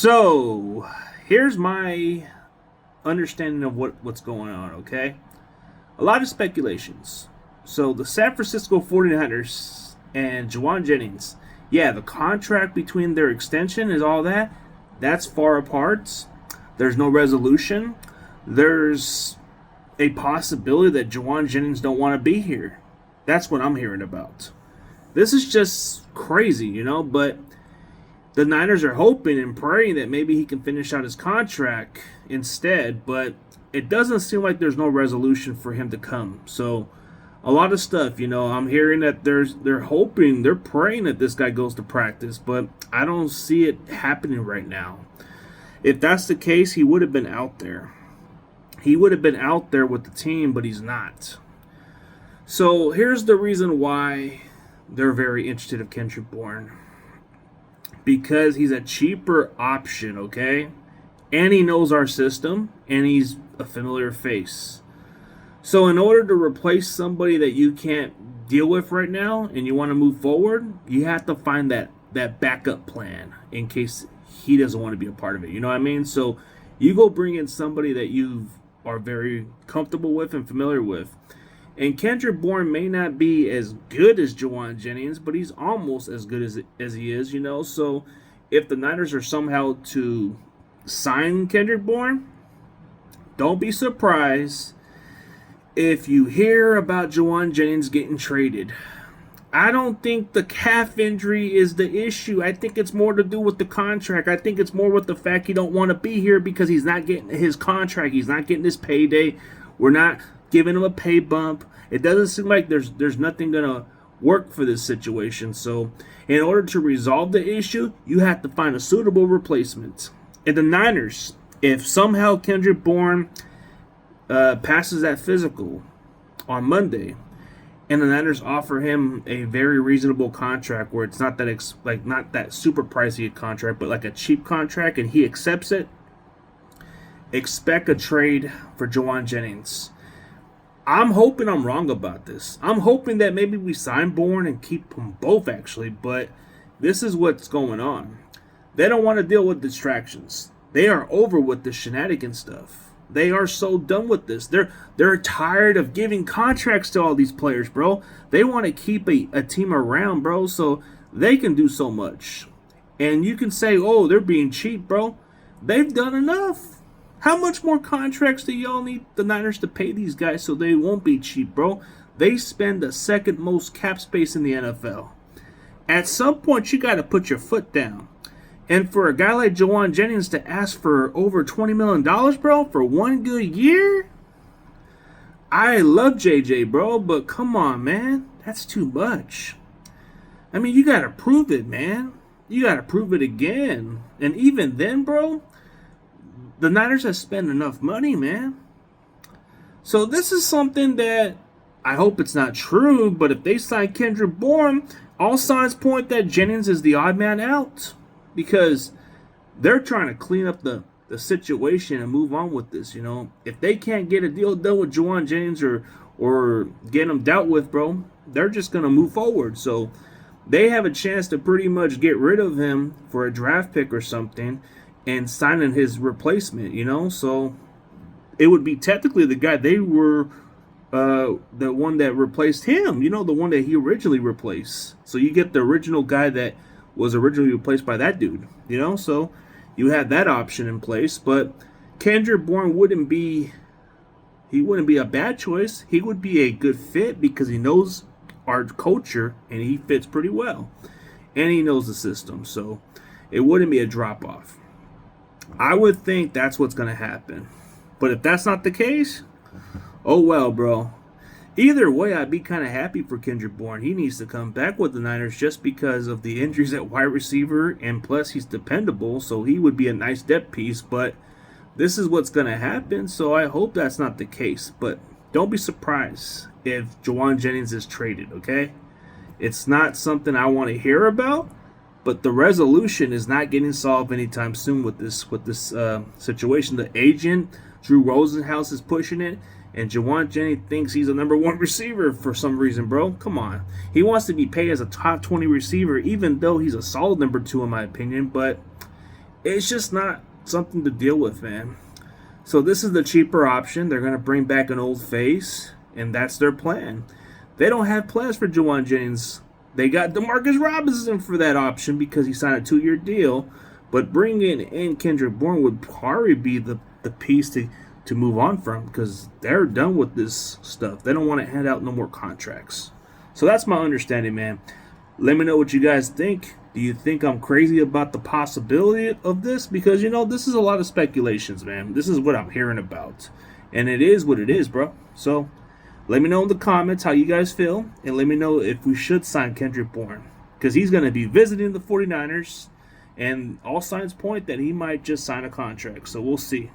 So, here's my understanding of what's going on, okay? A lot of speculations. So, the San Francisco 49ers and Juwan Jennings, yeah, the contract between their extension is all that. That's far apart. There's no resolution. There's a possibility that Juwan Jennings don't want to be here. That's what I'm hearing about. This is just crazy, but the Niners are hoping and praying that maybe he can finish out his contract instead, but it doesn't seem like there's no resolution for him to come. So a lot of stuff, I'm hearing that they're hoping, they're praying that this guy goes to practice, but I don't see it happening right now. If that's the case, he would have been out there. He would have been out there with the team, but he's not. So here's the reason why they're very interested in Kendrick Bourne. Because he's a cheaper option, okay? And he knows our system, and he's a familiar face. So in order to replace somebody that you can't deal with right now and you want to move forward, you have to find that backup plan in case he doesn't want to be a part of it. You know what I mean? So you go bring in somebody that you are very comfortable with and familiar with. And Kendrick Bourne may not be as good as Juwan Jennings, but he's almost as good as he is, So if the Niners are somehow to sign Kendrick Bourne, don't be surprised if you hear about Juwan Jennings getting traded. I don't think the calf injury is the issue. I think it's more to do with the contract. I think it's more with the fact he don't want to be here because he's not getting his contract. He's not getting his payday. We're not giving him a pay bump. It doesn't seem like there's nothing going to work for this situation. So in order to resolve the issue, you have to find a suitable replacement. And the Niners, if somehow Kendrick Bourne passes that physical on Monday, and the Niners offer him a very reasonable contract where it's not that not that super pricey contract, but like a cheap contract, and he accepts it, expect a trade for Juwan Jennings. I'm hoping I'm wrong about this. I'm hoping that maybe we sign Bourne and keep them both, actually, but this is what's going on. They don't want to deal with distractions. They are over with the shenanigan stuff. They are so done with this. They're tired of giving contracts to all these players, bro. They want to keep a team around, bro, so they can do so much. And you can say, oh, they're being cheap, bro. They've done enough. How much more contracts do y'all need the Niners to pay these guys so they won't be cheap, bro? They spend the second most cap space in the NFL. At some point, you got to put your foot down. And for a guy like Juwan Jennings to ask for over $20 million, bro, for one good year? I love JJ, bro, but come on, man. That's too much. I mean, you got to prove it, man. You got to prove it again. And even then, bro, the Niners have spent enough money, man. So this is something that I hope it's not true, but if they sign Kendrick Bourne, all signs point that Jennings is the odd man out because they're trying to clean up the situation and move on with this, If they can't get a deal done with Juwan Jennings or get him dealt with, bro, they're just going to move forward. So they have a chance to pretty much get rid of him for a draft pick or something and signing his replacement, So it would be technically the guy they were the one that replaced him, the one that he originally replaced. So you get the original guy that was originally replaced by that dude, So you had that option in place. But Kendrick Bourne wouldn't be a bad choice. He would be a good fit because he knows our culture and he fits pretty well. And he knows the system. So it wouldn't be a drop-off. I would think that's what's going to happen. But if that's not the case, oh well, bro. Either way, I'd be kind of happy for Kendrick Bourne. He needs to come back with the Niners just because of the injuries at wide receiver, and plus he's dependable, so he would be a nice depth piece. But this is what's going to happen, so I hope that's not the case. But don't be surprised if Juwan Jennings is traded, okay? It's not something I want to hear about. But the resolution is not getting solved anytime soon with this situation. The agent, Drew Rosenhaus, is pushing it, and Juwan Jennings thinks he's a number one receiver for some reason, bro. Come on. He wants to be paid as a top 20 receiver, even though he's a solid number two in my opinion. But It's just not something to deal with, man. So this is the cheaper option. They're going to bring back an old face, and that's their plan. They don't have plans for Juwan Jennings. They got DeMarcus Robinson for that option because he signed a 2-year deal. But bringing in Kendrick Bourne would probably be the piece to move on from because they're done with this stuff. They don't want to hand out no more contracts. So that's my understanding, man. Let me know what you guys think. Do you think I'm crazy about the possibility of this? Because, this is a lot of speculations, man. This is what I'm hearing about. And it is what it is, bro. So let me know in the comments how you guys feel. And let me know if we should sign Kendrick Bourne. Because he's going to be visiting the 49ers. And all signs point that he might just sign a contract. So we'll see.